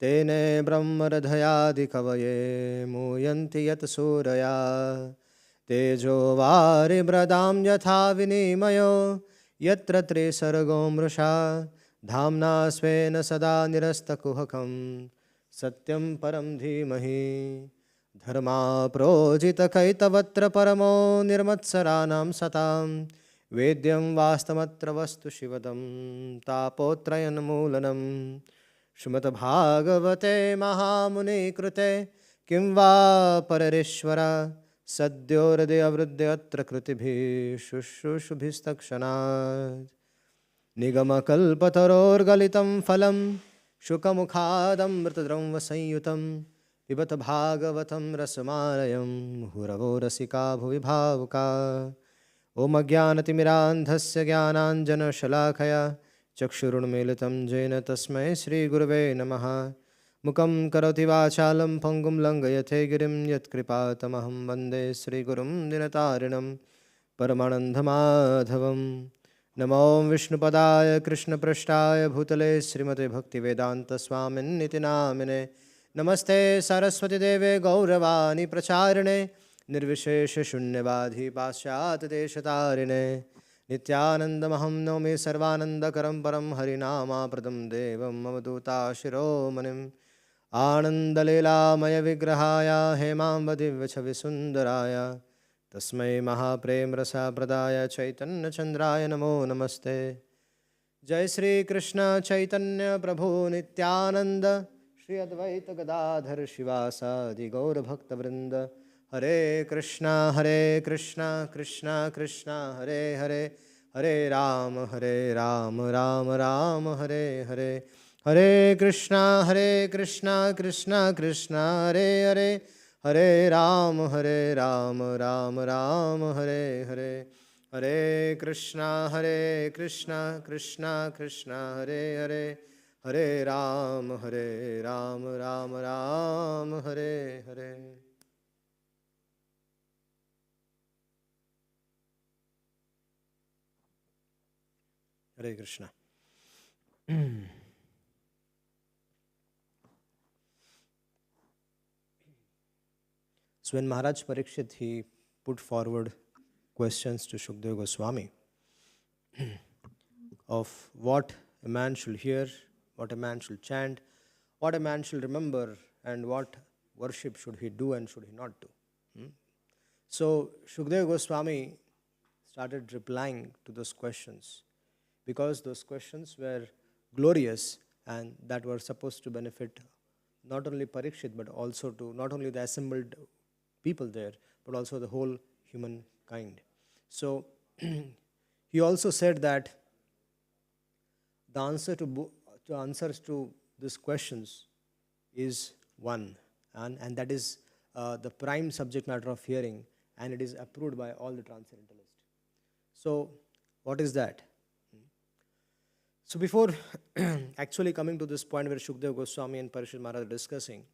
Tene brahmaradhayadi kavaye muyanti yat suraya tejo vari bradam yatha vinimayo yatra tre sargo mrusha dhamna svena sada nirastakuhakam satyam param dhimahi dharma projita kaitavatra paramo nirmatsaranam satam vedyam vastamatra vastu shivadam tapotrayan moolanam Srimad Bhagavate Mahamuni Krute Kim va Pararishvara Sadyo Hridaya Vridyatra Krutibhi Shushushubhistakshanat Nigama Kalpataror Galitam Phalam Shukamukhadam Mritadram Vasanyutam Pibata Bhagavatam Rasamarayam Huravo Rasika Bhuvi Bhavuka Om Ajnanatimirandhasya Jnananjana Shalakaya चक्षुरुन्मीलितं येन तस्मै श्रीगुरवे नमः मुखं करोति वाचालं पङ्गुं लङ्घयते गिरिं यत्कृपातमहं वन्दे श्रीगुरुं दिनतारिणं परमानन्दमाधवं नमो विष्णुपदाय कृष्णपृष्ठाय भूतले श्रीमते भक्तिवेदान्तस्वामिन्निति नामिने नमस्ते सरस्वतीदेवे गौरवाणी प्रचारिणे निर्विशेषशून्यवादी पाश्चात्यदेशतारिणे नित्यानन्दमहं नौमि सर्वानन्दकरं परं हरिनामाप्रदं देवं मम दूताशिरोमणिम् आनन्दलीलामयविग्रहाय हेमाम्बदिव्यछविसुन्दराय तस्मै महाप्रेमरसप्रदाय चैतन्यचन्द्राय नमो नमस्ते जय श्रीकृष्ण चैतन्य प्रभु नित्यानन्द श्री अद्वैत गदाधर शिवासादि गौरभक्तवृन्द हरे Krishna Krishna Krishna Hare Hare Hare Ram Ram Ram Hare Hare Hare Krishna Krishna Krishna Hare Hare Hare Ram Ram Ram Hare Hare Hare Krishna Krishna Krishna Hare Hare Hare Ram Ram Ram Hare Hare Hare Krishna. So when Maharaj Parikshit, he put forward questions to Shukadeva Goswami of what a man should hear, what a man should chant, what a man should remember, and what worship should he do and should he not do. So Shukadeva Goswami started replying to those questions, because those questions were glorious and that were supposed to benefit not only Parikshit but also to not only the assembled people there but also the whole humankind. So he also said that the answer to answers to these questions is one, and that is the prime subject matter of hearing, and it is approved by all the transcendentalists. So what is that? So before actually coming to this point where Shukadeva Goswami and Parikshit Maharaj are discussing,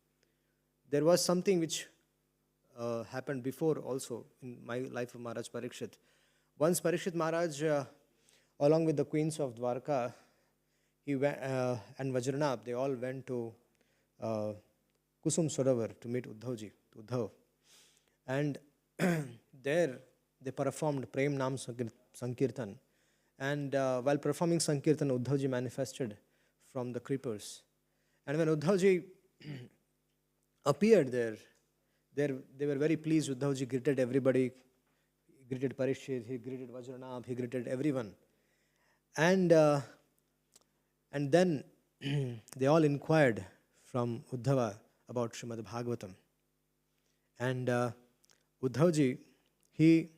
there was something which happened before also in my life of Maharaj Parikshit. Once Parikshit Maharaj, along with the queens of Dwarka, he went, and Vajranab, they all went to Kusum Sarovar to meet Uddhav. And there they performed Prem Nam Sankirtan. And while performing Sankirtan, Uddhavji manifested from the creepers. And when Uddhavji appeared there, they were very pleased. Uddhavji greeted everybody. He greeted Parikshit, he greeted Vajranab, he greeted everyone. And then they all inquired from Uddhava about Srimad Bhagavatam. And Uddhavji, he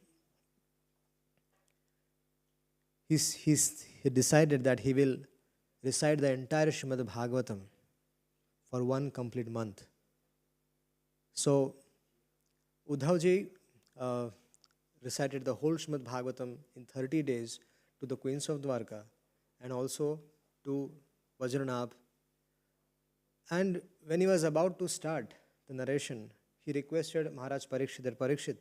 decided that he will recite the entire Srimad Bhagavatam for one complete month. So Uddhavji recited the whole Srimad Bhagavatam in 30 days to the queens of Dwarka and also to Vajranab. And when he was about to start the narration, he requested Maharaj Parikshit, that Parikshit,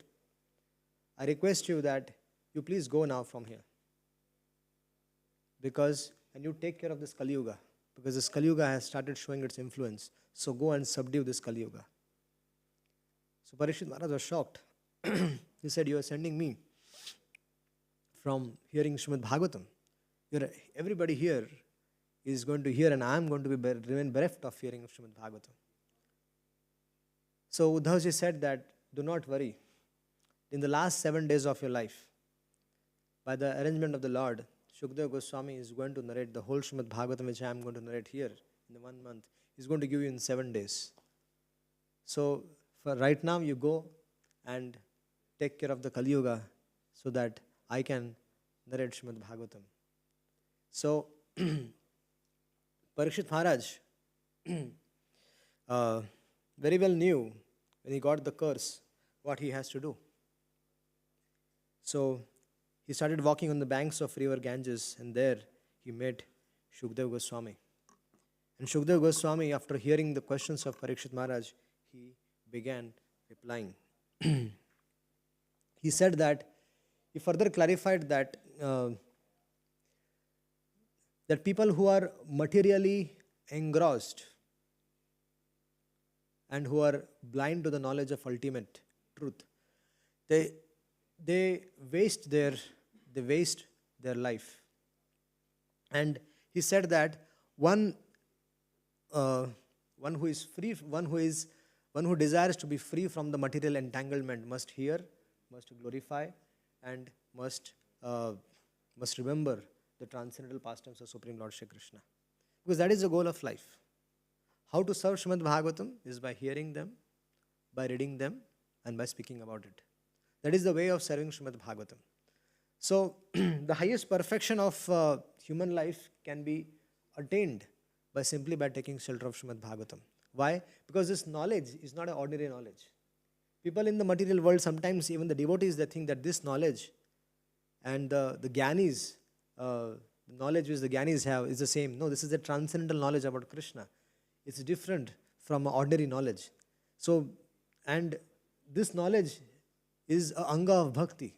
I request you that you please go now from here. And you take care of this Kali Yuga because this Kali Yuga has started showing its influence. So go and subdue this Kali Yuga. So Parikshit Maharaj was shocked. He said, you are sending me from hearing Srimad Bhagavatam. Everybody here is going to hear, and I am going to remain bereft of hearing Srimad Bhagavatam. So Uddhavji said that, do not worry. In the last 7 days of your life, by the arrangement of the Lord, Shukadeva Goswami is going to narrate the whole Srimad Bhagavatam, which I am going to narrate here in the 1 month. He is going to give you in 7 days. So for right now, you go and take care of the Kali Yuga so that I can narrate Srimad Bhagavatam. So Parikshit Maharaj very well knew when he got the curse what he has to do. So he started walking on the banks of river Ganges, and there he met Shukadeva Goswami. And Shukadeva Goswami, after hearing the questions of Parikshit Maharaj, he began replying. He said that, he further clarified that that people who are materially engrossed and who are blind to the knowledge of ultimate truth, they waste their life. And he said that one who desires to be free from the material entanglement must hear, must glorify, and must remember the transcendental pastimes of Supreme Lord Shri Krishna. Because that is the goal of life. How to serve Srimad Bhagavatam is by hearing them, by reading them, and by speaking about it. That is the way of serving Srimad Bhagavatam. So, the highest perfection of human life can be attained simply by taking shelter of Srimad Bhagavatam. Why? Because this knowledge is not an ordinary knowledge. People in the material world, sometimes even the devotees, they think that this knowledge and the Gyanis, the knowledge which the Gyanis have is the same. No, this is a transcendental knowledge about Krishna. It's different from ordinary knowledge. So, and this knowledge is an anga of bhakti.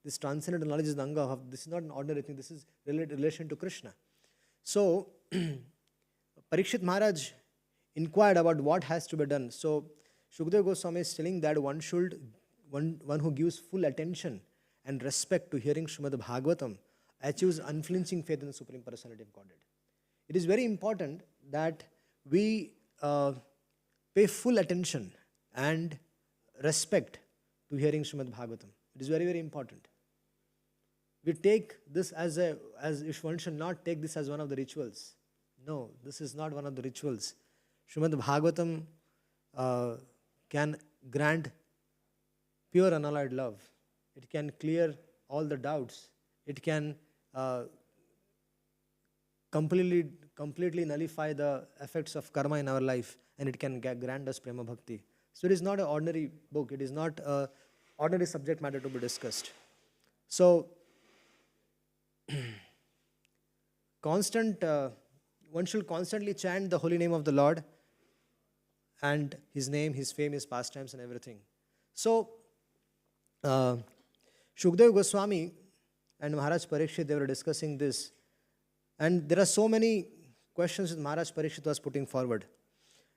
This transcendental knowledge is an anga of, this is not an ordinary thing, this is relation to Krishna. So, Parikshit Maharaj inquired about what has to be done. So, Shukadeva Goswami is telling that one who gives full attention and respect to hearing Srimad Bhagavatam achieves unflinching faith in the Supreme Personality of Godhead. It is very important that we pay full attention and respect to hearing Srimad Bhagavatam. It is very, very important. We take this as if one should not take this as one of the rituals. No, this is not one of the rituals. Srimad Bhagavatam can grant pure unalloyed love. It can clear all the doubts. It can completely nullify the effects of karma in our life, and it can grant us prema bhakti. So it is not an ordinary book. It is not an ordinary subject matter to be discussed. So, one should constantly chant the holy name of the Lord and His name, His fame, His pastimes and everything. So, Shukadeva Goswami and Maharaj Parikshit, they were discussing this. And there are so many questions that Maharaj Parikshit was putting forward.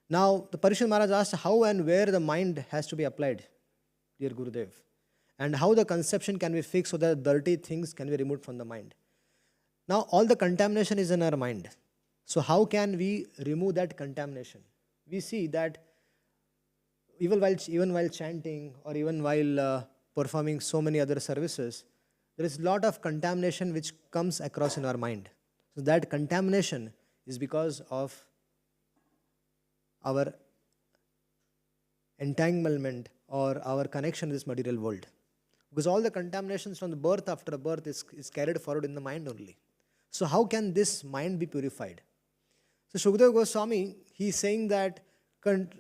Now, the Parikshit Maharaj asked how and where the mind has to be applied, dear Gurudev, and how the conception can be fixed so that dirty things can be removed from the mind. Now, all the contamination is in our mind. So, how can we remove that contamination? We see that even while chanting or even while performing so many other services, there is a lot of contamination which comes across in our mind. So, that contamination is because of our entanglement or our connection to this material world. Because all the contaminations from the birth after birth is carried forward in the mind only. So how can this mind be purified? So Shukadeva Goswami, he is saying that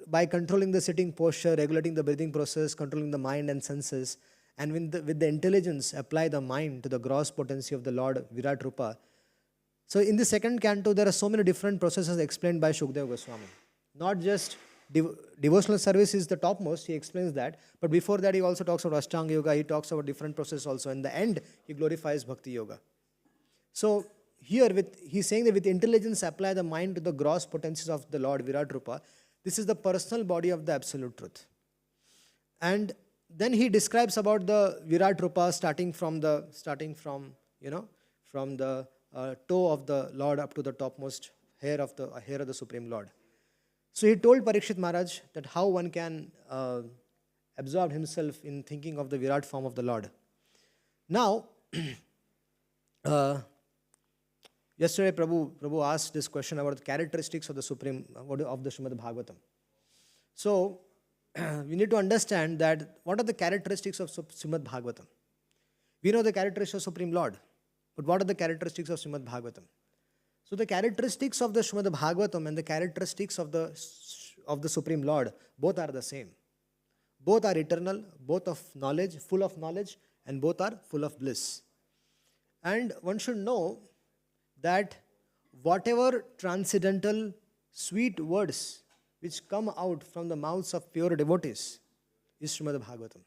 by controlling the sitting posture, regulating the breathing process, controlling the mind and senses, and with the intelligence apply the mind to the gross potency of the Lord Virat Rupa. So in the second canto, there are so many different processes explained by Shukadeva Goswami. Not just devotional service is the topmost, he explains that. But before that, he also talks about Ashtanga Yoga, he talks about different processes also. In the end, he glorifies Bhakti Yoga. So, here he's saying that with intelligence apply the mind to the gross potencies of the Lord Virat Rupa. This is the personal body of the absolute truth. And then he describes about the Virat Rupa starting from the toe of the Lord up to the topmost hair of the Supreme Lord. So he told Parikshit Maharaj that how one can absorb himself in thinking of the Virat form of the Lord. Now, yesterday Prabhu asked this question about the characteristics of the Supreme, of the Srimad Bhagavatam. So, we need to understand that what are the characteristics of Srimad Bhagavatam. We know the characteristics of Supreme Lord, but what are the characteristics of Srimad Bhagavatam? So the characteristics of the Srimad Bhagavatam and the characteristics of the Supreme Lord, both are the same. Both are eternal, both of knowledge, full of knowledge, and both are full of bliss. And one should know that whatever transcendental sweet words which come out from the mouths of pure devotees is Srimad Bhagavatam.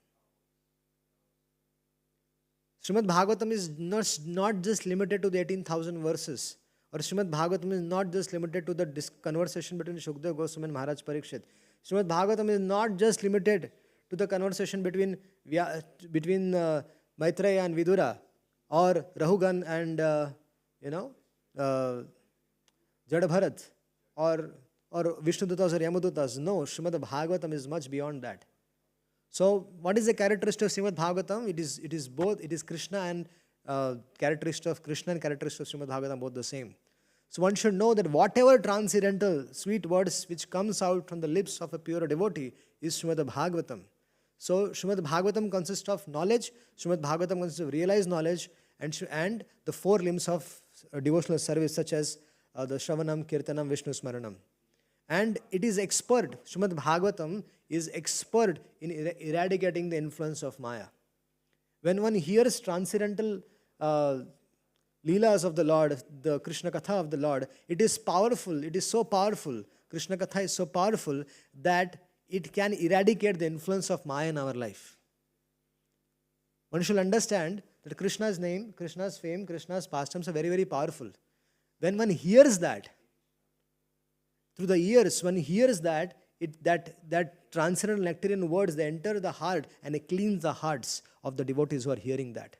Srimad Bhagavatam is not just limited to the 18,000 verses, or Srimad Bhagavatam is not just limited to the conversation between Shukdev Goswami and Maharaj Parikshit. Srimad Bhagavatam is not just limited to the conversation between Maitreya and Vidura, or Rahugan and Jadabharat, or Vishnudutas or Yamadutas. No, Srimad Bhagavatam is much beyond that. So, what is the characteristic of Srimad Bhagavatam? It is both. It is Krishna and characteristic of Krishna and characteristic of Srimad Bhagavatam, both the same. So one should know that whatever transcendental sweet words which comes out from the lips of a pure devotee is Srimad Bhagavatam. So Srimad Bhagavatam consists of knowledge. Srimad Bhagavatam consists of realized knowledge and the four limbs of devotional service, such as the Shravanam, Kirtanam, Vishnu Smaranam. And it is expert. Srimad Bhagavatam is expert in eradicating the influence of Maya. When one hears transcendental Leelas of the Lord, the Krishna Katha of the Lord, it is powerful. It is so powerful. Krishna Katha is so powerful that it can eradicate the influence of Maya in our life. One should understand that Krishna's name, Krishna's fame, Krishna's pastimes are very, very powerful. When one hears that, through the ears, one hears that transcendental nectarian words, they enter the heart and they cleanse the hearts of the devotees who are hearing that.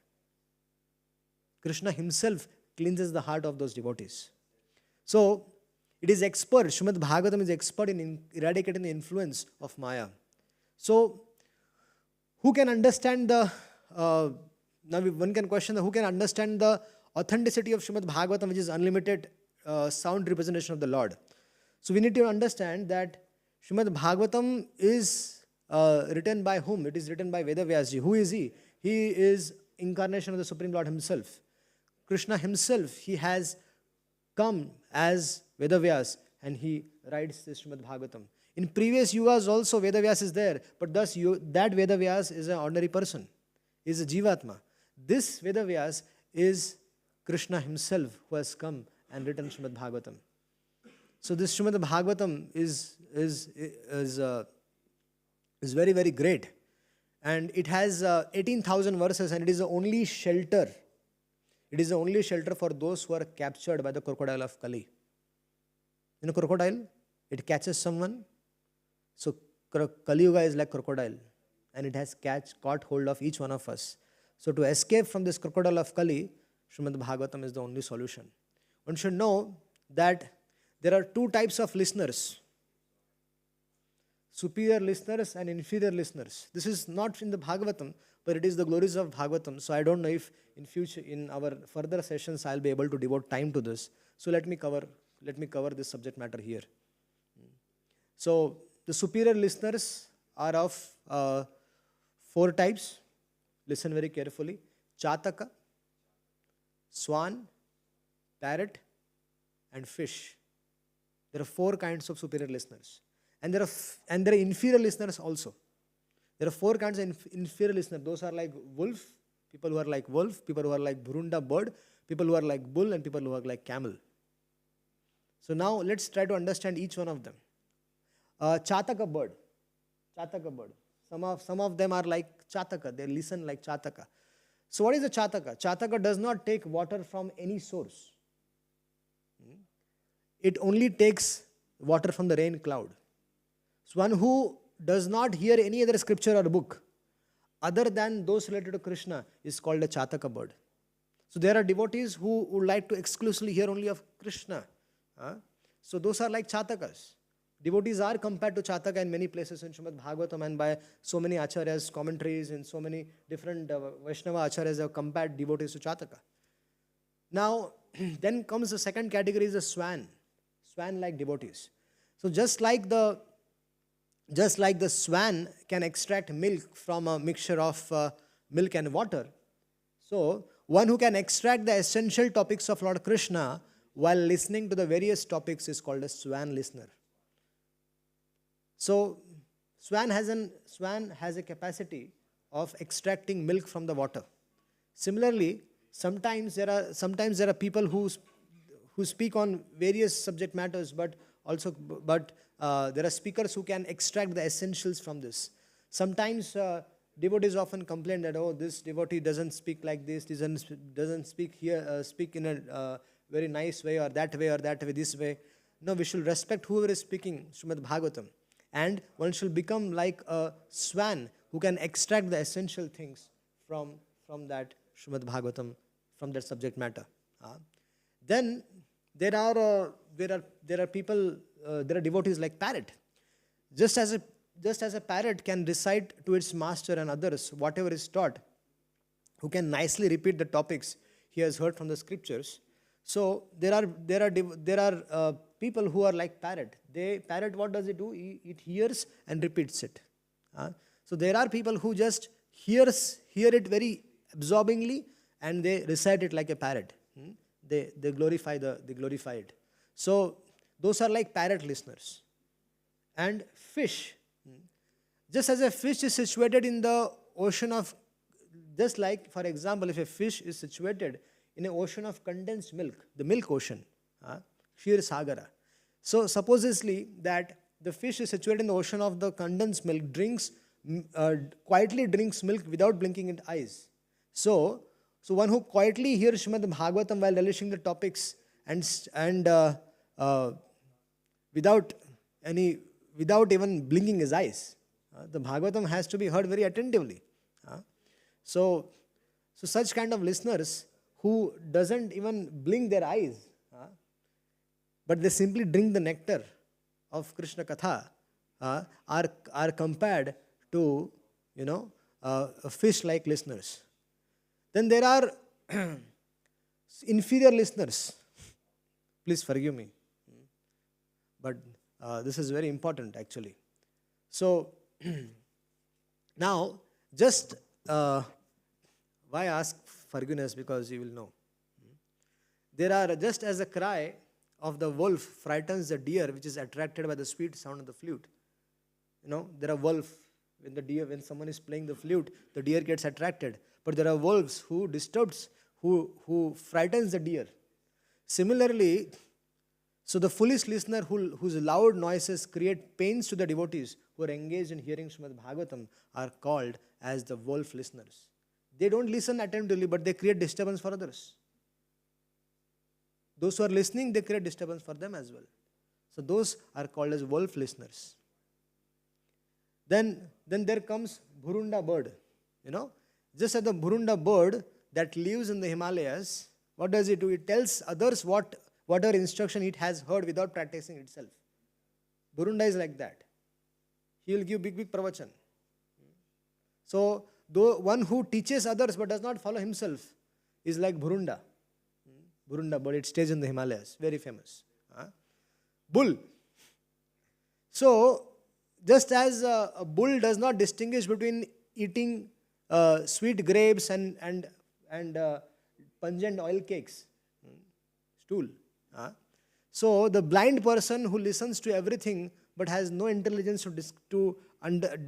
Krishna himself cleanses the heart of those devotees. So, it is expert, Srimad Bhagavatam is expert in eradicating the influence of Maya. So, who can understand now one can question who can understand the authenticity of Srimad Bhagavatam, which is unlimited sound representation of the Lord. So, we need to understand that Srimad Bhagavatam is written by whom? It is written by Vedavyasji. Who is he? He is incarnation of the Supreme Lord himself. Krishna himself, he has come as Vedavyas and he writes this Srimad Bhagavatam. In previous yugas also Vedavyas is there, but thus that Vedavyas is an ordinary person, is a Jivatma. This Vedavyas is Krishna himself who has come and written Srimad Bhagavatam. So this Srimad Bhagavatam is very, very great. And it has 18,000 verses and it is the only shelter. It is the only shelter for those who are captured by the crocodile of Kali. You know crocodile? It catches someone. So Kali Yuga is like crocodile. And it has caught hold of each one of us. So to escape from this crocodile of Kali, Srimad Bhagavatam is the only solution. One should know that there are two types of listeners. Superior listeners and inferior listeners. This is not in the Bhagavatam, but it is the glories of Bhagavatam. So I don't know if in future, in our further sessions, I'll be able to devote time to this. So let me cover this subject matter here. So the superior listeners are of four types. Listen very carefully. Chataka, swan, parrot, and fish. There are four kinds of superior listeners. And there are inferior listeners also. There are four kinds of inferior listeners. Those are like wolf, people who are like wolf, people who are like Burunda bird, people who are like bull, and people who are like camel. So now let's try to understand each one of them. Chataka bird. Chataka bird. Some of them are like Chataka. They listen like Chataka. So what is a Chataka? Chataka does not take water from any source. it only takes water from the rain cloud. So one who does not hear any other scripture or book other than those related to Krishna is called a Chataka bird. So there are devotees who would like to exclusively hear only of Krishna. So those are like Chatakas. Devotees are compared to Chataka in many places in Srimad Bhagavatam, and by so many acharyas, commentaries, and so many different Vaishnava acharyas have compared devotees to Chataka. Now, then comes the second category, is the swan-like devotees. So just like the swan can extract milk from a mixture of milk and water, so one who can extract the essential topics of Lord Krishna while listening to the various topics is called a swan listener. So swan has a capacity of extracting milk from the water. Similarly, sometimes there are people who speak on various subject matters, but there are speakers who can extract the essentials from this. Sometimes devotees often complain that, oh, this devotee doesn't speak like this, doesn't speak in a very nice way, or that way, this way. No, we should respect whoever is speaking Srimad Bhagavatam. And one should become like a swan who can extract the essential things from that Srimad Bhagavatam, from that subject matter. Then there are people, there are devotees like parrot. Just as a parrot can recite to its master and others whatever is taught, who can nicely repeat the topics he has heard from the scriptures. So there are people who are like parrot. Parrot, what does it do? It hears and repeats it. So there are people who just hear it very absorbingly, and they recite it like a parrot. They glorify it. So those are like parrot listeners. And fish. Just as a fish is situated in the ocean of, just like, for example, if a fish is situated in an ocean of condensed milk, the milk ocean, Kshir Sagara. So supposedly that the fish is situated in the ocean of the condensed milk, quietly drinks milk without blinking its eyes. So one who quietly hears Srimad Bhagavatam while relishing the topics and without even blinking his eyes, the Bhagavatam has to be heard very attentively. So such kind of listeners who doesn't even blink their eyes, but they simply drink the nectar of Krishna Katha, are compared to fish-like listeners. Then there are inferior listeners. Please forgive me, but this is very important actually. So now, just why ask forgiveness? Because you will know. There are, just as a cry of the wolf frightens the deer, which is attracted by the sweet sound of the flute. There are wolves, when someone is playing the flute, the deer gets attracted. But there are wolves who frightens the deer. Similarly, so the foolish listener whose loud noises create pains to the devotees who are engaged in hearing Srimad Bhagavatam are called as the wolf listeners. They don't listen attentively, but they create disturbance for others. Those who are listening, they create disturbance for them as well. So those are called as wolf listeners. Then there comes Bhurunda bird. Just as the Bhurunda bird that lives in the Himalayas, what does it do? It tells others whatever instruction it has heard without practicing itself. Bhurunda is like that. He will give big pravachan. So though one who teaches others but does not follow himself is like Bhurunda. Bhurunda bird, it stays in the Himalayas, very famous. Bull. So just as a bull does not distinguish between eating sweet grapes and pungent oil cakes, stool. So the blind person who listens to everything but has no intelligence to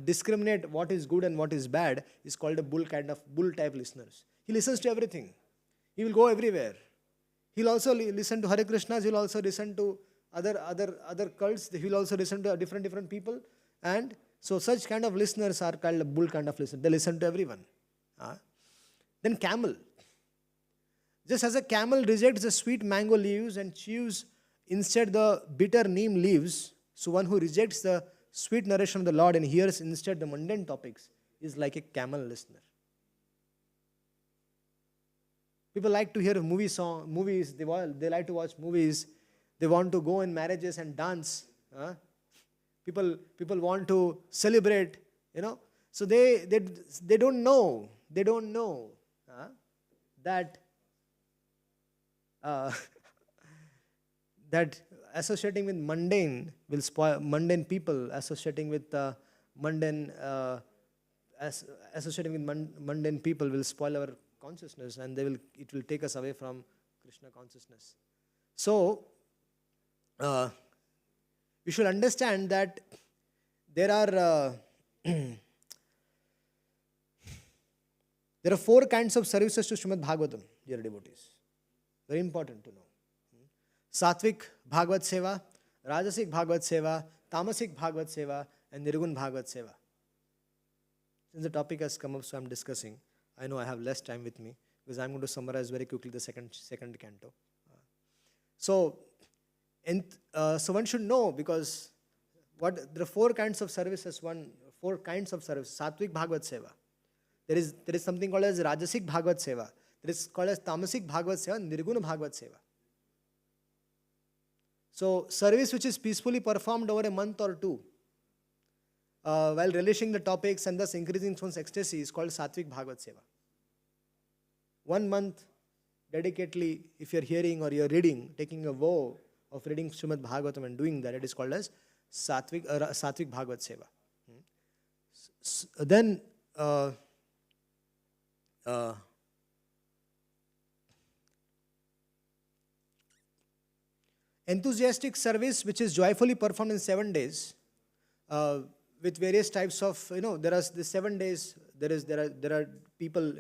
discriminate what is good and what is bad is called a bull type listeners. He listens to everything. He will go everywhere. He'll also listen to Hare Krishnas. He'll also listen to other cults. He will also listen to different people. And so such kind of listeners are called a bull kind of listener. They listen to everyone. Then camel. Just as a camel rejects the sweet mango leaves and chews instead the bitter neem leaves. So one who rejects the sweet narration of the Lord and hears instead the mundane topics is like a camel listener. People like to hear movies. They like to watch movies. They want to go in marriages and dance. People want to celebrate. So they don't know. They don't know that that associating with mundane will spoil mundane people. Associating with mundane people will spoil our consciousness, and it will take us away from Krishna consciousness. So you should understand that there are 4 kinds of services to Srimad Bhagavatam, dear devotees. Very important to know. Satvik Bhagavat Seva, Rajasik Bhagavat Seva, Tamasik Bhagavat Seva, and Nirgun Bhagavat Seva. Since the topic has come up, so I am discussing. I know I have less time with me because I am going to summarize very quickly the second canto. So one should know, because there are 4 kinds of services. 4 kinds of service. Satvik Bhagavat Seva. There is something called as Rajasik Bhagavat Seva. There is called as Tamasik Bhagavat Seva and Nirguna Bhagavat Seva. So service which is peacefully performed over a month or 2, while relishing the topics and thus increasing one's ecstasy, is called Satvik Bhagavat Seva. 1 month dedicatedly, if you are hearing or you are reading, taking a vow of reading Srimad Bhagavatam and doing that, it is called as Satvik Bhagavat Seva. Then enthusiastic service which is joyfully performed in 7 days, with various types of, there are the 7 days. There are people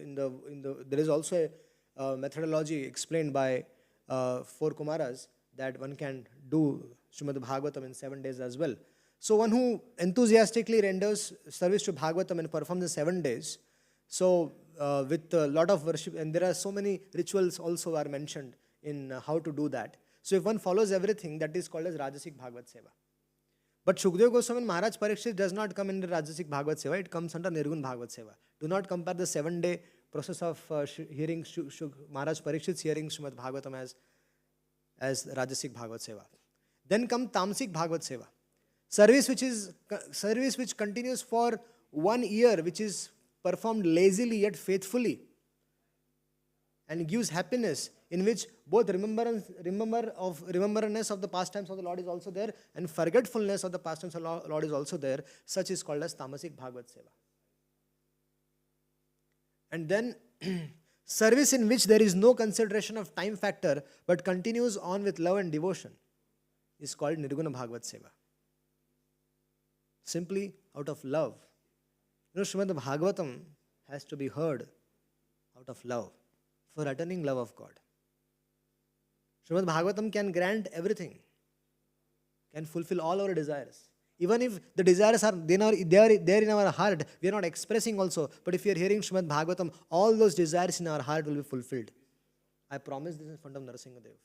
there is also a methodology explained by 4 Kumaras that one can do Srimad Bhagavatam in 7 days as well. So one who enthusiastically renders service to Bhagavatam and performs the 7 days, so with a lot of worship, and there are so many rituals also are mentioned in how to do that. So if one follows everything, that is called as Rajasik Bhagavat Seva. But Shukdev Goswami Maharaj Parikshit does not come under Rajasik Bhagavat Seva, it comes under Nirgun Bhagavat Seva. Do not compare the 7-day process of hearing Maharaj Parikshit's hearing Srimad Bhagavatam as Rajasik Bhagavat Seva. Then come Tamasic Bhagavat Seva. Service which continues for 1 year, which is performed lazily yet faithfully, and gives happiness, in which both remembrance of the pastimes of the Lord is also there, and forgetfulness of the pastimes of the Lord is also there. Such is called as Tamasic Bhagavat Seva. And then service in which there is no consideration of time factor but continues on with love and devotion is called Nirguna Bhagavat Seva. Simply out of love. Srimad Bhagavatam has to be heard out of love, for attaining love of God. Srimad Bhagavatam can grant everything, can fulfill all our desires. Even if the desires are there in our heart, we are not expressing also. But if you are hearing Srimad Bhagavatam, all those desires in our heart will be fulfilled. I promise this in front of Narasimhadev.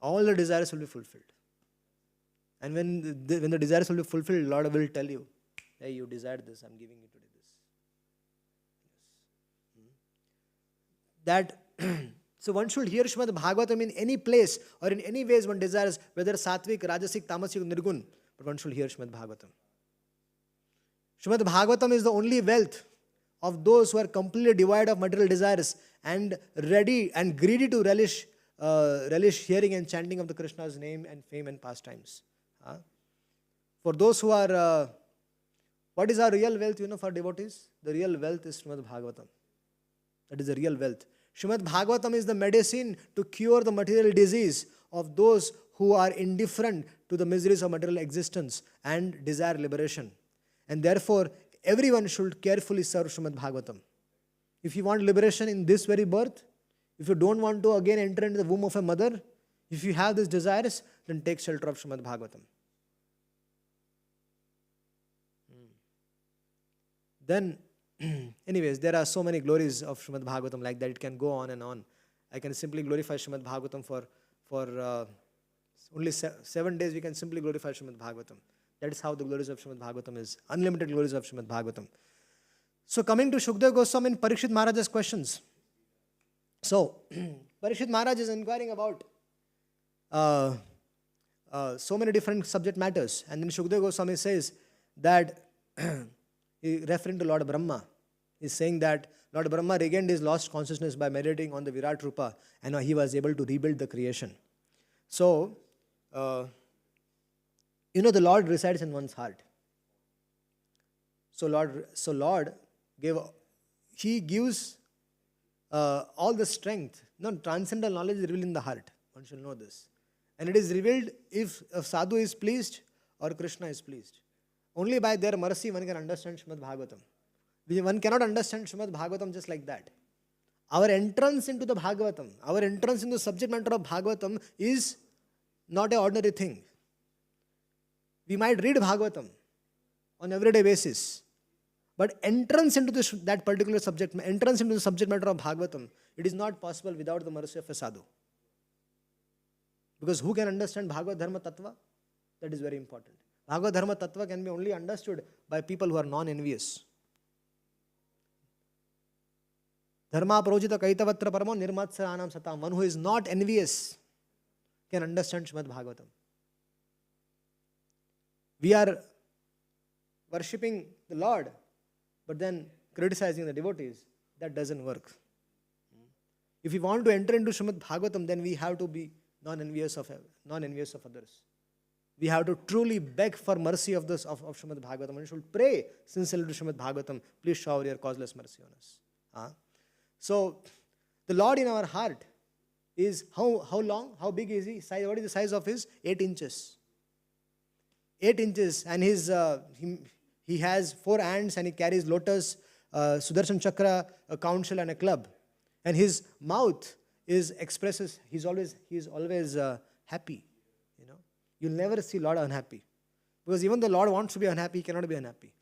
All the desires will be fulfilled. And when the desires will be fulfilled, Lord will tell you, hey, you desired this, I am giving you today this. So one should hear Srimad Bhagavatam in any place or in any ways one desires, whether Satvik, Rajasik, Tamasik, Nirgun, but one should hear Srimad Bhagavatam. Srimad Bhagavatam is the only wealth of those who are completely devoid of material desires and ready and greedy to relish hearing and chanting of the Krishna's name and fame and pastimes. For those who are, what is our real wealth, for devotees? The real wealth is Srimad Bhagavatam. That is the real wealth. Srimad Bhagavatam is the medicine to cure the material disease of those who are indifferent to the miseries of material existence and desire liberation. And therefore, everyone should carefully serve Srimad Bhagavatam. If you want liberation in this very birth, if you don't want to again enter into the womb of a mother, if you have these desires, then take shelter of Srimad Bhagavatam. Then, anyways, there are so many glories of Srimad Bhagavatam like that. It can go on and on. I can simply glorify Srimad Bhagavatam For only 7 days we can simply glorify Srimad Bhagavatam. That is how the glories of Srimad Bhagavatam is. Unlimited glories of Srimad Bhagavatam. So coming to Shukdev Goswami and Parikshit Maharaj's questions. So, Parikshit Maharaj is inquiring about so many different subject matters. And then Shukdev Goswami says that, referring to Lord Brahma, is saying that Lord Brahma regained his lost consciousness by meditating on the Virat Rupa, and he was able to rebuild the creation. So, the Lord resides in one's heart. So Lord gives all the strength. No, transcendental knowledge is revealed in the heart. One should know this. And it is revealed if a sadhu is pleased or Krishna is pleased. Only by their mercy one can understand Srimad Bhagavatam. One cannot understand Srimad Bhagavatam just like that. Our entrance into the Bhagavatam, our entrance into the subject matter of Bhagavatam is not an ordinary thing. We might read Bhagavatam on everyday basis, but entrance into that particular subject, entrance into the subject matter of Bhagavatam, it is not possible without the mercy of a sadhu. Because who can understand Bhagavad Dharma Tattva? That is very important. Bhagavad Dharma Tattva can be only understood by people who are non-envious. Dharma Projita Kaitavatra Paramo Nirmatsaranam Satam. One who is not envious can understand Srimad Bhagavatam. We are worshipping the Lord, but then criticizing the devotees. That doesn't work. If we want to enter into Srimad Bhagavatam, then we have to be non-envious of others. We have to truly beg for mercy of Srimad Bhagavatam. And we should pray sincerely to Srimad Bhagavatam, please shower your causeless mercy on us. So, the Lord in our heart is how long? How big is he? What is the size of his? 8 inches. 8 inches, and he has 4 hands, and he carries lotus, Sudarshan Chakra, a council, and a club. And his mouth expresses, he is always happy. You'll never see Lord unhappy. Because even the Lord wants to be unhappy, he cannot be unhappy.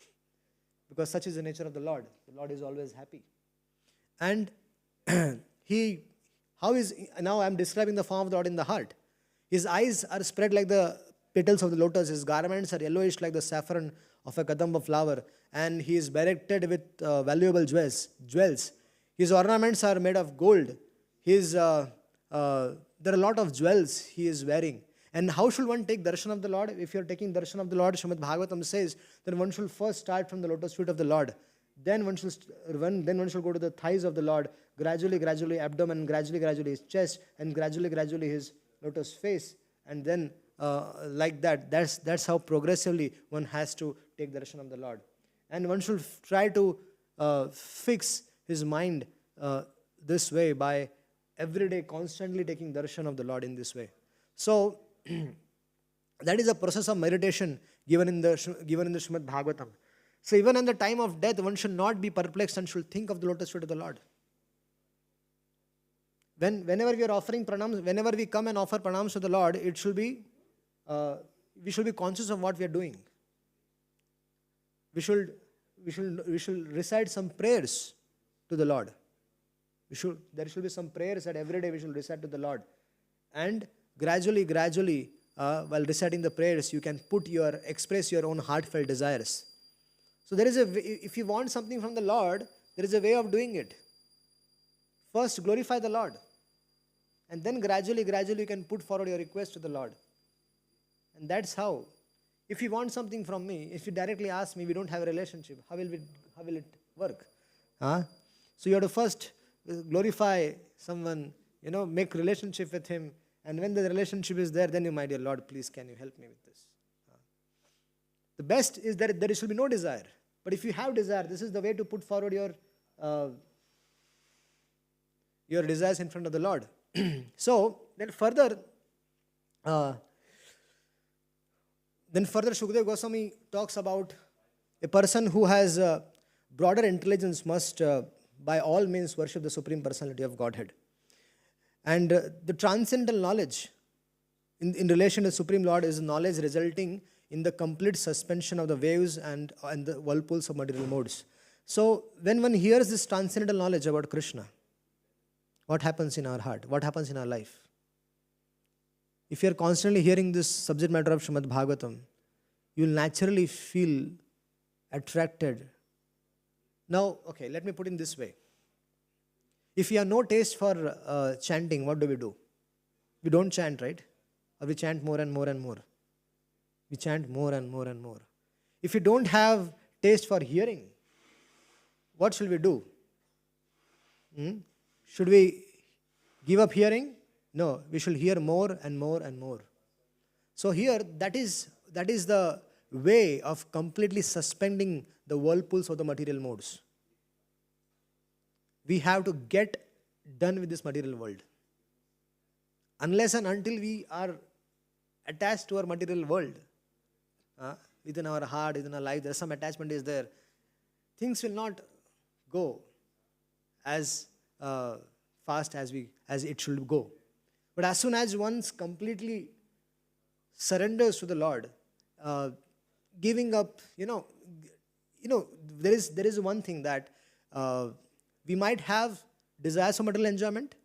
Because such is the nature of the Lord. The Lord is always happy. And now I'm describing the form of the Lord in the heart. His eyes are spread like the petals of the lotus. His garments are yellowish like the saffron of a kadamba flower. And he is bedecked with valuable jewels. His ornaments are made of gold. There are a lot of jewels he is wearing. And how should one take darshan of the Lord? If you are taking darshan of the Lord, Srimad Bhagavatam says, then one should first start from the lotus feet of the Lord. Then one should go to the thighs of the Lord, gradually abdomen, gradually his chest, and gradually his lotus face. And then like that, that's how progressively one has to take darshan of the Lord. And one should try to fix his mind this way by every day constantly taking darshan of the Lord in this way. So, that is a process of meditation given in the Srimad Bhagavatam. So even in the time of death, one should not be perplexed and should think of the lotus feet of the Lord. Whenever we are offering pranams, whenever we come and offer pranams to the Lord, it should be we should be conscious of what we are doing. We should recite some prayers to the Lord. There should be some prayers that every day we should recite to the Lord. And gradually, while reciting the prayers, you can express your own heartfelt desires. So if you want something from the Lord, there is a way of doing it. First, glorify the Lord. And then gradually you can put forward your request to the Lord. And that's how. If you want something from me, if you directly ask me, we don't have a relationship, how will it work? So you have to first glorify someone, make relationship with him. And when the relationship is there, then you, my dear Lord, please can you help me with this? The best is that there should be no desire. But if you have desire, this is the way to put forward your desires in front of the Lord. So, then further Shukdev Goswami talks about a person who has broader intelligence must by all means worship the Supreme Personality of Godhead. And the transcendental knowledge in relation to the Supreme Lord is knowledge resulting in the complete suspension of the waves and the whirlpools of material modes. So, when one hears this transcendental knowledge about Krishna, what happens in our heart? What happens in our life? if you are constantly hearing this subject matter of Srimad Bhagavatam, you will naturally feel attracted. Now, okay, let me put it this way. If you have no taste for chanting, what do? We don't chant, right? Or we chant more and more and more. We chant more and more and more. If you don't have taste for hearing, what shall we do? Should we give up hearing? No, we should hear more and more and more. So here, that is the way of completely suspending the whirlpools of the material modes. We have to get done with this material world. Unless and until we are attached to our material world, within our heart, within our life, there is some attachment is there. Things will not go as fast as it should go. But as soon as one completely surrenders to the Lord, giving up, there is one thing that we might have desires for material enjoyment,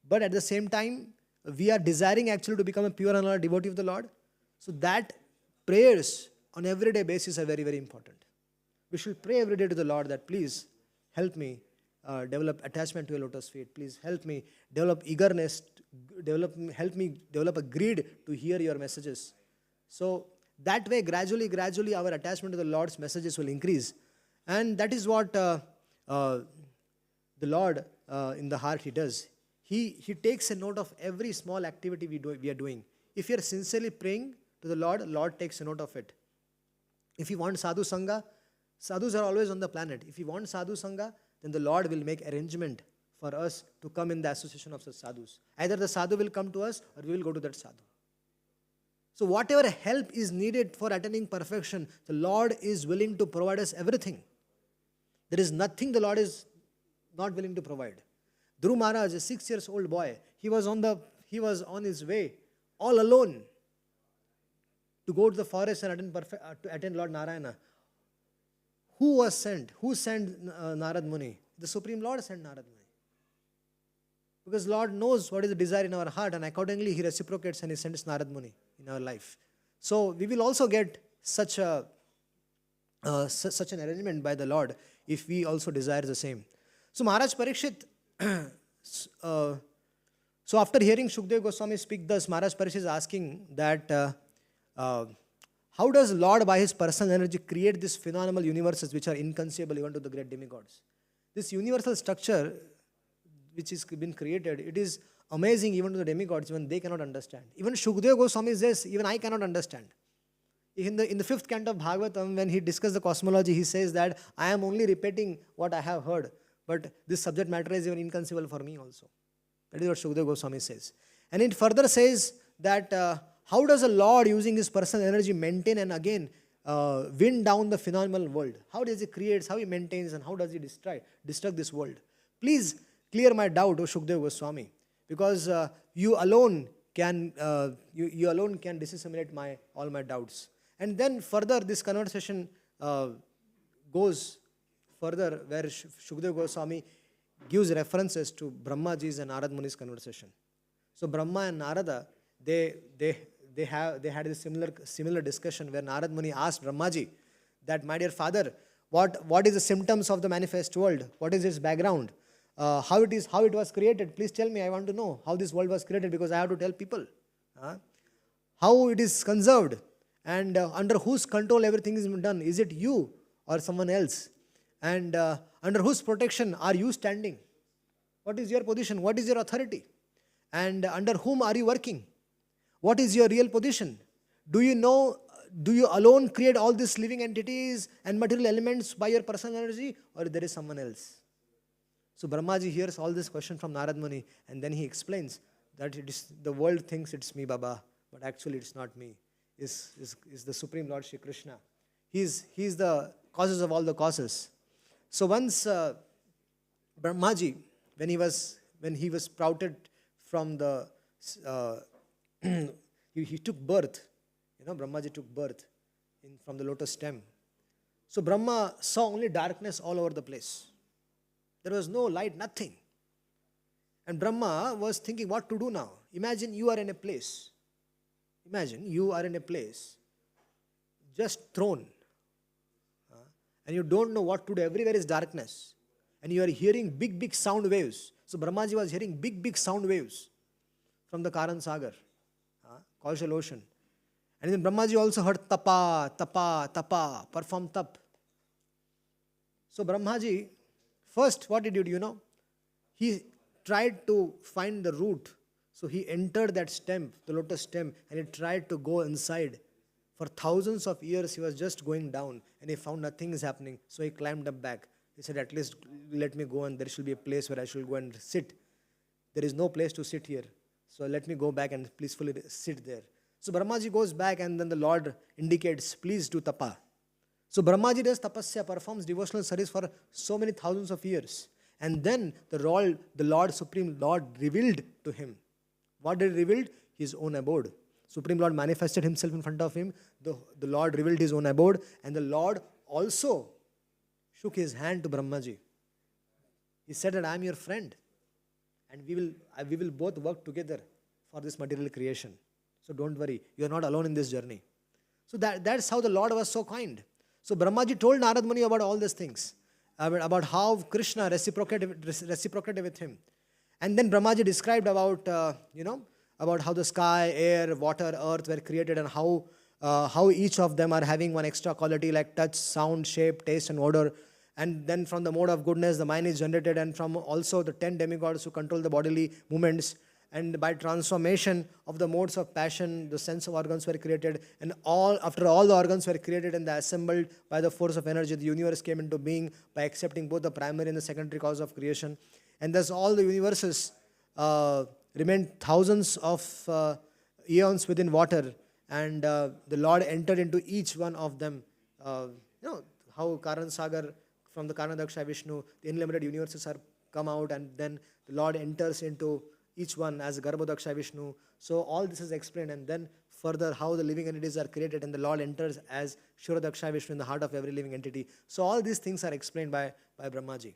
but at the same time, we are desiring actually to become a pure and loyal devotee of the Lord. So that prayers on everyday basis are very, very important. We should pray every day to the Lord that please help me develop attachment to your lotus feet. Please help me develop eagerness, help me develop a greed to hear your messages. So that way, gradually, our attachment to the Lord's messages will increase. And that is what the Lord in the heart He does. He takes a note of every small activity we are doing. If you are sincerely praying to the Lord takes a note of it. If you want sadhu sangha, sadhus are always on the planet. If you want sadhu sangha, then the Lord will make arrangement for us to come in the association of such sadhus. Either the sadhu will come to us or we will go to that sadhu. So whatever help is needed for attaining perfection, the Lord is willing to provide us everything. There is nothing the Lord is not willing to provide. Dhruv Maharaj, a 6 years old boy, he was on his way all alone to go to the forest and attend Lord Narayana. Who was sent? Who sent Narad Muni? The Supreme Lord sent Narad Muni. Because Lord knows what is the desire in our heart, and accordingly He reciprocates and He sends Narad Muni in our life. So we will also get such an arrangement by the Lord if we also desire the same. So Maharaj Parikshit, so after hearing Shukdev Goswami speak thus, Maharaj Parikshit is asking that how does Lord by His personal energy create these phenomenal universes which are inconceivable even to the great demigods? This universal structure which is been created, it is amazing even to the demigods, even they cannot understand. Even Shukdev Goswami says, even I cannot understand. In the 5th canto of Bhagavatam, when he discusses the cosmology, he says that I am only repeating what I have heard, but this subject matter is even inconceivable for me also. That is what Shukdev Goswami says. And it further says that how does a Lord using His personal energy maintain and again wind down the phenomenal world? How does He create, how He maintains, and how does He destruct this world? Please clear my doubt, O Shukdev Goswami, because you alone can disseminate all my doubts. And then further this conversation goes further where Shukdev Goswami gives references to Brahmaji's and Narad Muni's conversation. So Brahma and Narada, they had a similar discussion where Narad Muni asked Brahmaji that, my dear father, what is the symptoms of the manifest world? What is its background? How it was created? Please tell me. I want to know how this world was created because I have to tell people. How it is conserved and under whose control everything is done. Is it you or someone else? And under whose protection are you standing? What is your position? What is your authority? And under whom are you working? What is your real position? Do you alone create all these living entities and material elements by your personal energy, or there is someone else? So Brahmaji hears all this question from Narad Muni, and then he explains that the world thinks it's me, Baba, but actually it's not me. It's the Supreme Lord Shri Krishna. He's the causes of all the causes. So once Brahmaji, when he was sprouted from the he took birth. Brahmaji took birth from the lotus stem. So Brahma saw only darkness all over the place. There was no light, nothing. And Brahma was thinking what to do now. Imagine you are in a place Imagine you are in a place, just thrown, and you don't know what to do. Everywhere is darkness. And you are hearing big, big sound waves. So Brahmaji was hearing big, big sound waves from the Karan Sagar, Kaushal Ocean. And then Brahmaji also heard tapa, tapa, tapa, perform tap. So Brahmaji, first what did he do, He tried to find the root. So he entered that stem, the lotus stem, and he tried to go inside. For thousands of years he was just going down and he found nothing is happening. So he climbed up back. He said, at least let me go and there should be a place where I should go and sit. There is no place to sit here. So let me go back and peacefully sit there. So Brahmaji goes back and then the Lord indicates, please do tapa. So Brahmaji does tapasya, performs devotional service for so many thousands of years. And then the Lord, Supreme Lord revealed to him. What did he reveal? His own abode. Supreme Lord manifested himself in front of him. The Lord revealed his own abode. And the Lord also shook his hand to Brahmaji. He said that I am your friend. And we will both work together for this material creation. So don't worry, you are not alone in this journey. So that's how the Lord was so kind. So Brahmaji told Narad Muni about all these things, about how Krishna reciprocated with him. And then Brahmaji described about, about how the sky, air, water, earth were created and how each of them are having one extra quality like touch, sound, shape, taste and odor. And then from the mode of goodness, the mind is generated, and from also the 10 demigods who control the bodily movements. And by transformation of the modes of passion, the sense of organs were created. And after all the organs were created and assembled by the force of energy, the universe came into being by accepting both the primary and the secondary cause of creation. And thus all the universes remained thousands of eons within water. And the Lord entered into each one of them. How Karan Sagar, from the Karnadaksha Vishnu, the unlimited universes are come out, and then the Lord enters into each one as Garbhodaksha Vishnu. So all this is explained, and then further how the living entities are created, and the Lord enters as Shuradaksha Vishnu in the heart of every living entity. So all these things are explained by Brahmaji.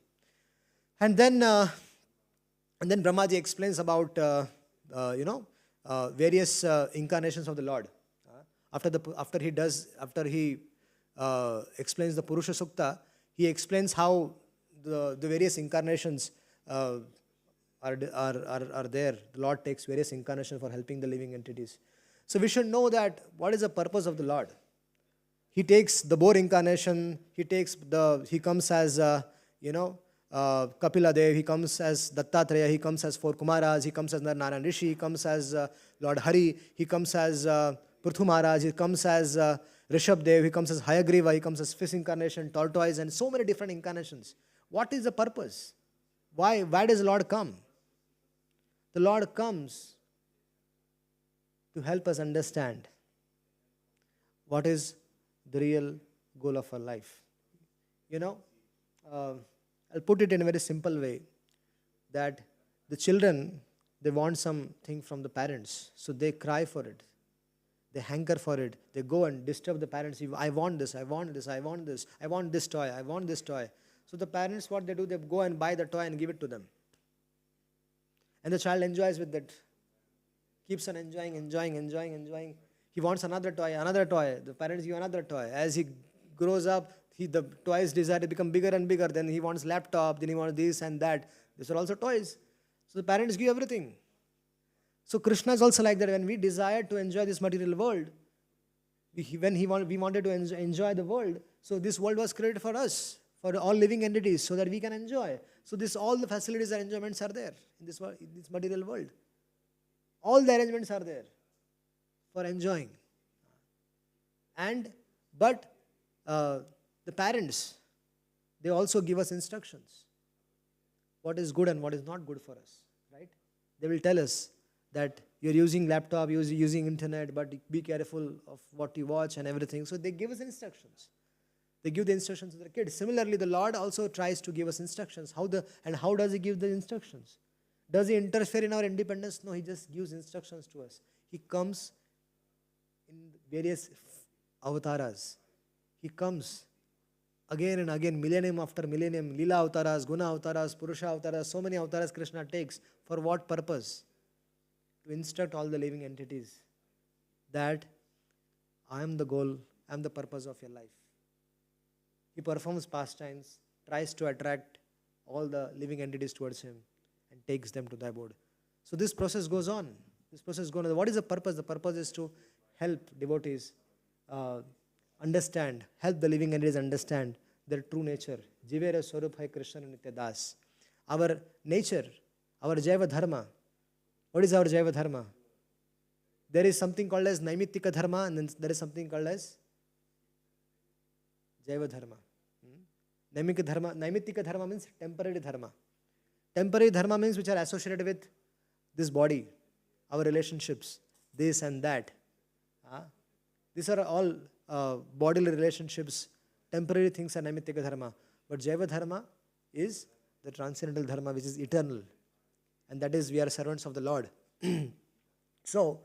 And then Brahmaji explains about various incarnations of the Lord. After he explains the Purusha Sukta, he explains how the various incarnations are there. The Lord takes various incarnations for helping the living entities. So we should know that what is the purpose of the Lord. He takes the boar incarnation. He comes as Kapila Dev. He comes as Dattatreya. He comes as 4 Kumaras. He comes as Narayan Rishi. He comes as Lord Hari. He comes as Prithu Maharaj. He comes as Rishabh Dev. He comes as Hayagriva. He comes as fish incarnation, tortoise, and so many different incarnations. What is the purpose? Why does the Lord come? The Lord comes to help us understand what is the real goal of our life. I'll put it in a very simple way, that the children, they want something from the parents, so they cry for it. They hanker for it. They go and disturb the parents. I want this, I want this, I want this, I want this toy, I want this toy. So the parents, what they do, they go and buy the toy and give it to them. And the child enjoys with that. Keeps on enjoying. He wants another toy. The parents give another toy. As he grows up, the toys desire to become bigger and bigger. Then he wants laptop, then he wants this and that. These are also toys. So the parents give everything. So Krishna is also like that. When we desire to enjoy this material world, we wanted to enjoy the world, so this world was created for us, for all living entities, so that we can enjoy. So all the facilities and enjoyments are there in this material world. All the arrangements are there for enjoying. But the parents, they also give us instructions. What is good and what is not good for us, right? They will tell us that you're using laptop, you're using internet, but be careful of what you watch and everything. So they give us instructions. They give the instructions to their kids. Similarly, the Lord also tries to give us instructions. How does He give the instructions? Does He interfere in our independence? No, He just gives instructions to us. He comes in various avatars. He comes again and again, millennium after millennium, Lila avatars, Guna avatars, Purusha avatars, so many avatars Krishna takes. For what purpose? To instruct all the living entities. that I am the goal, I am the purpose of your life. He performs pastimes, tries to attract all the living entities towards him and takes them to the abode. So this process goes on. This process goes on. What is the purpose? The purpose is to help devotees understand, help the living entities understand their true nature. Jivera Swarup Hai Krishna Nitya Das. Our nature, our Jaiva Dharma. What is our Jaiva Dharma? There is something called as Naimittika Dharma, and then there is something called as Jaiva Dharma. Naimittika Dharma means temporary Dharma. Temporary Dharma means which are associated with this body, our relationships, this and that. These are all bodily relationships. Temporary things are Naimittika Dharma. But Jaiva Dharma is the transcendental Dharma which is eternal. And that is we are servants of the Lord. So,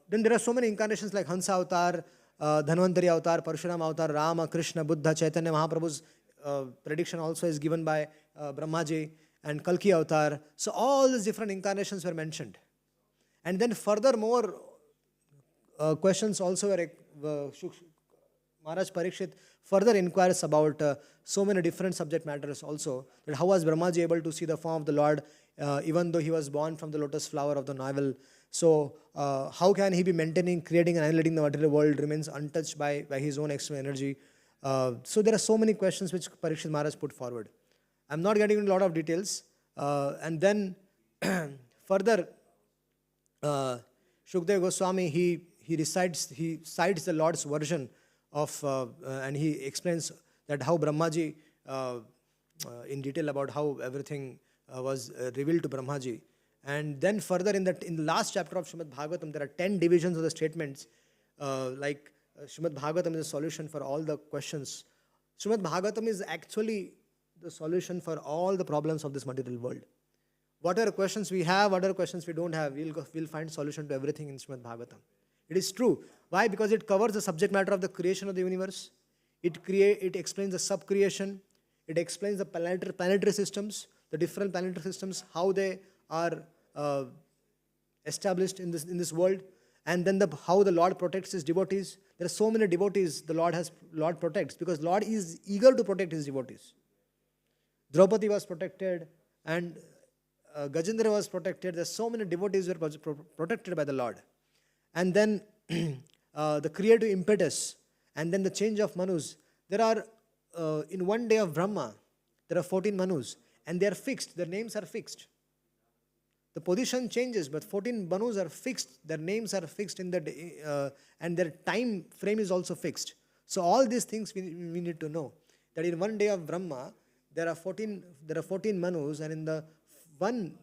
then there are so many incarnations like Hansa Avatar, Dhanvantari Avatar, Parshuram Avatar, Rama, Krishna, Buddha, Chaitanya Mahaprabhu's prediction also is given by Brahmaji, and Kalki Avatar. So all these different incarnations were mentioned. And then furthermore, questions also were, Maharaj Parikshit further inquires about so many different subject matters also, that how was Brahmaji able to see the form of the Lord even though he was born from the lotus flower of the navel. So how can he be maintaining, creating and annihilating the material world, remains untouched by his own external energy. So there are so many questions which Parikshit Maharaj put forward. I'm not getting into a lot of details. And then further, Shukdev Goswami, he cites the Lord's version of, and he explains that how Brahmaji, in detail about how everything was revealed to Brahmaji. And then further in the last chapter of Srimad Bhagavatam, there are 10 divisions of the statements, like Srimad Bhagavatam is a solution for all the questions. Srimad Bhagavatam is actually the solution for all the problems of this material world. Whatever questions we have, whatever questions we don't have, we'll find solution to everything in Srimad Bhagavatam. It is true. Why? Because it covers the subject matter of the creation of the universe. It explains the sub-creation. It explains the planetary systems, the different planetary systems, how they are established in this world, and then how the Lord protects his devotees. There are so many devotees the Lord protects, because Lord is eager to protect his devotees. Draupadi was protected, and Gajendra was protected. There are so many devotees who were protected by the Lord. And then the creative impetus, and then the change of Manus. There are, in one day of Brahma, there are 14 Manus, and they are fixed. Their names are fixed. The position changes, but 14 Manus are fixed. Their names are fixed in the and their time frame is also fixed. So all these things we need to know, that in one day of Brahma there are 14 Manus, and in the one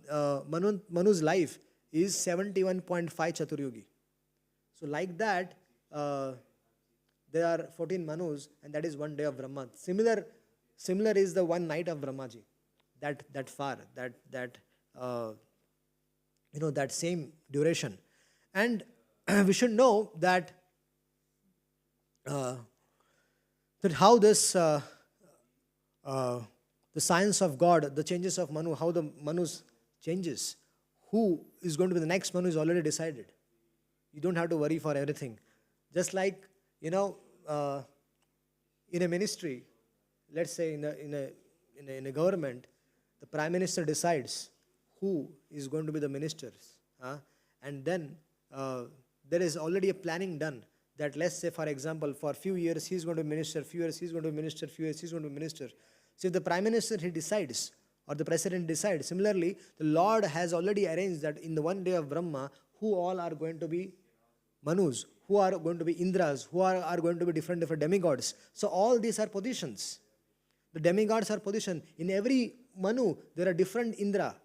Manu's life is 71.5 Chaturyugi. So like that, there are 14 Manus, and that is one day of Brahma. Similar is the one night of Brahmaji. That far, that same duration. And we should know that how this the science of God, the changes of Manu, how the Manus changes, who is going to be the next Manu is already decided. You don't have to worry for everything. Just like, in a ministry, let's say in a government, the Prime Minister decides who is going to be the ministers. And then there is already a planning done that, let's say, for example, for a few years he's going to be minister, few years he's going to be minister, few years he's going to be minister. So if the Prime Minister, he decides, or the President decides, similarly, the Lord has already arranged that in the one day of Brahma, who all are going to be Manus, who are going to be Indras, who are going to be different demigods. So all these are positions. The demigods are positioned. In every Manu, there are different Indra.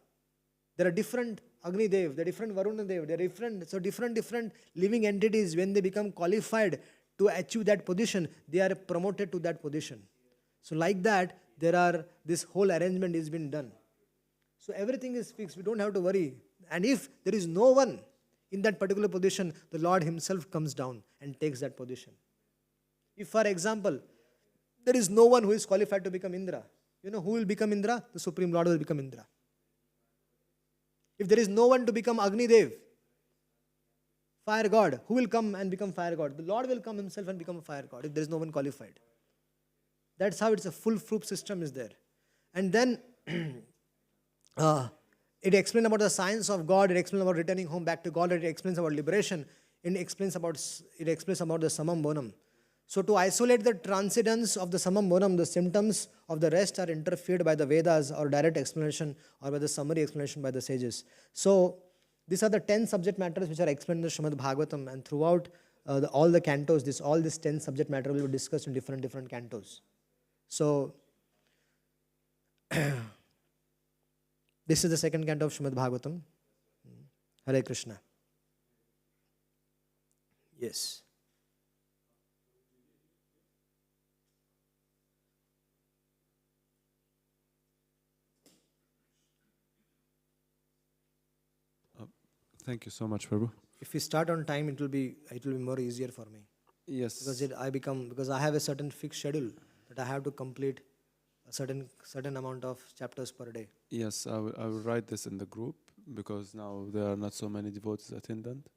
There are different Agni Dev, there are different Varuna Dev, there are different living entities. When they become qualified to achieve that position, they are promoted to that position. So like that, this whole arrangement is been done. So everything is fixed, we don't have to worry. And if there is no one in that particular position, the Lord himself comes down and takes that position. If, for example, there is no one who is qualified to become Indra, who will become Indra? The Supreme Lord will become Indra. If there is no one to become Agni Dev, fire god. Who will come and become fire god? The Lord will come himself and become a fire god if there is no one qualified. That's how it's a full proof system is there. And then it explains about the science of God, it explains about returning home back to God, it explains about liberation, it explains about the samam bonum. So to isolate the transcendence of the samam bonum, the symptoms of the rest are interfered by the Vedas or direct explanation or by the summary explanation by the sages. So these are the 10 subject matters which are explained in the Srimad Bhagavatam, and throughout all the cantos, all these 10 subject matter will be discussed in different cantos. So this is the second canto of Srimad Bhagavatam. Hare Krishna. Yes. Thank you so much, Prabhu. If we start on time, it will be more easier for me. Yes. Because I have a certain fixed schedule that I have to complete a certain amount of chapters per day. Yes, I will write this in the group because now there are not so many devotees attendant.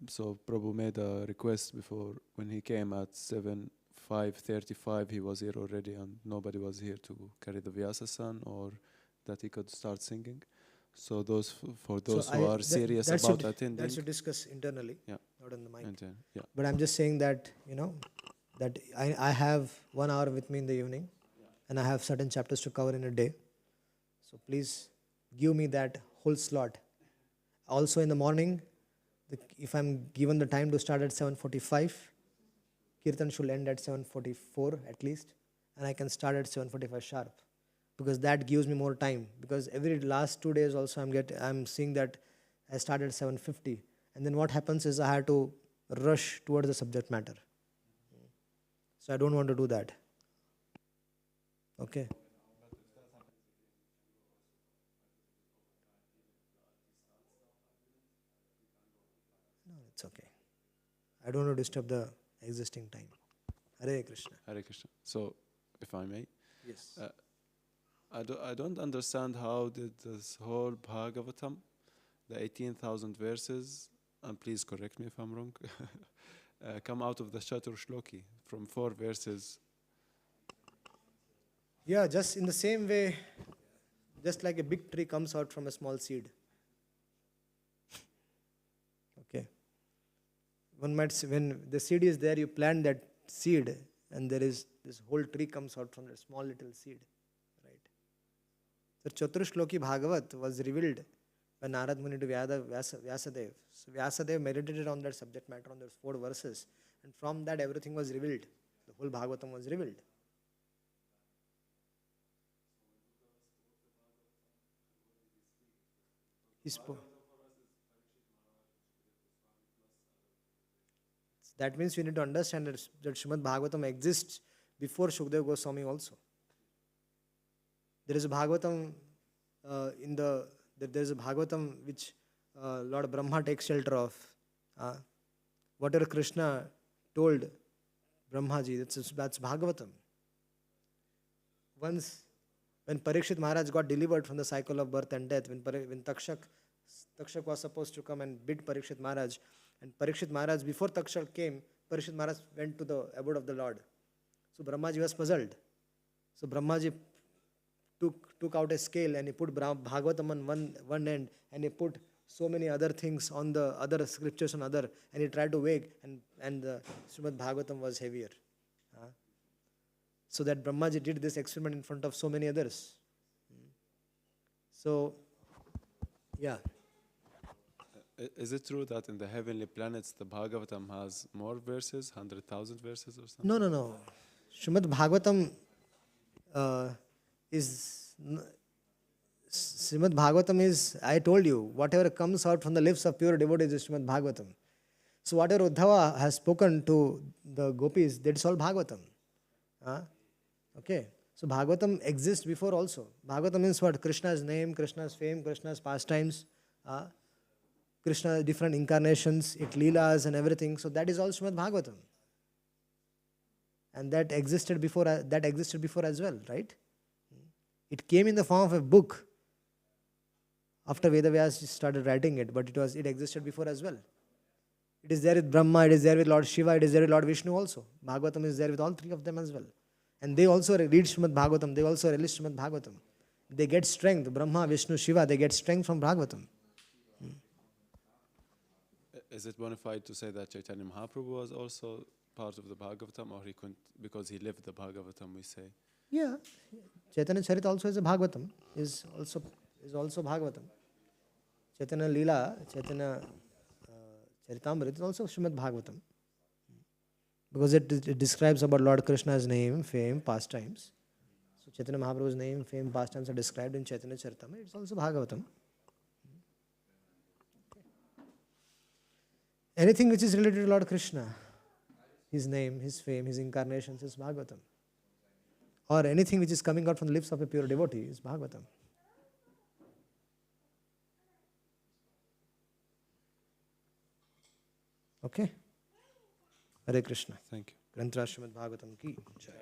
So Prabhu made a request before when he came at 5:35. He was here already, and nobody was here to carry the Vyasa-san or that he could start singing. So for those who are serious about attending, that should discuss internally, yeah, not on the mic. Yeah. But I'm just saying that that I have 1 hour with me in the evening, and I have certain chapters to cover in a day. So please give me that whole slot. Also in the morning, if I'm given the time to start at 7:45, Kirtan should end at 7:44 at least, and I can start at 7:45 sharp, because that gives me more time. Because every last 2 days also I'm seeing that I start at 7:50, and then what happens is I have to rush towards the subject matter. So I don't want to do that. Okay. No, it's okay. I don't want to disturb the existing time. Hare Krishna. Hare Krishna. So, if I may, Yes. I don't understand how did this whole Bhagavatam, the 18,000 verses, and please correct me if I'm wrong, come out of the Chatur Shloki from 4 verses. Yeah, just in the same way, just like a big tree comes out from a small seed. Okay. One might say when the seed is there, you plant that seed, and there is this whole tree comes out from a small little seed. Right. The Chaturshloki Bhagavat was revealed by Narad Muni to Vyasadev. So Vyasadev meditated on that subject matter, on those 4 verses, and from that everything was revealed. The whole Bhagavatam was revealed. He spoke. That means we need to understand that Srimad Bhagavatam exists before Shukdev Goswami also. There is a Bhagavatam there is a Bhagavatam which Lord Brahma takes shelter of. Whatever Krishna told Brahmaji, that's Bhagavatam. Once, when Parikshit Maharaj got delivered from the cycle of birth and death, when Takshak was supposed to come and beat Parikshit Maharaj, and Parikshit Maharaj, before Takshak came, Parikshit Maharaj went to the abode of the Lord. So Brahmaji was puzzled. So Brahmaji took out a scale and he put Bhagavatam on one end, and he put so many other things on the other scriptures on other, and he tried to weigh, and the Srimad Bhagavatam was heavier. So that Brahmaji did this experiment in front of so many others. So, yeah. Is it true that in the heavenly planets the Bhagavatam has more verses, 100,000 verses or something? No. Srimad Bhagavatam is, I told you, whatever comes out from the lips of pure devotees is Srimad Bhagavatam. So whatever Uddhava has spoken to the gopis, that's all Bhagavatam. Okay. So Bhagavatam exists before also. Bhagavatam means what? Krishna's name, Krishna's fame, Krishna's pastimes, Krishna's different incarnations, its leelas and everything. So that is all Srimad Bhagavatam. And that existed before as well, right? It came in the form of a book after Vedavyas started writing it, but it existed before as well. It is there with Brahma, it is there with Lord Shiva, it is there with Lord Vishnu also. Bhagavatam is there with all three of them as well. And they also read Srimad Bhagavatam, they also relish Srimad Bhagavatam. They get strength, Brahma, Vishnu, Shiva, they get strength from Bhagavatam. Is it bona fide to say that Chaitanya Mahaprabhu was also part of the Bhagavatam, or he couldn't, because he lived the Bhagavatam, we say? Yeah, Chaitanya Charita also is a Bhagavatam, is also Bhagavatam. Chaitanya Leela, Chaitanya Charitamrita is also Srimad Bhagavatam. Because it describes about Lord Krishna's name, fame, pastimes. So Chaitanya Mahaprabhu's name, fame, pastimes are described in Chaitanya Charitamrita. It's also Bhagavatam. Anything which is related to Lord Krishna, his name, his fame, his incarnations is Bhagavatam. Or anything which is coming out from the lips of a pure devotee is Bhagavatam. Okay? Hare Krishna. Thank you. Grantra Srimad Bhagavatam ki jai.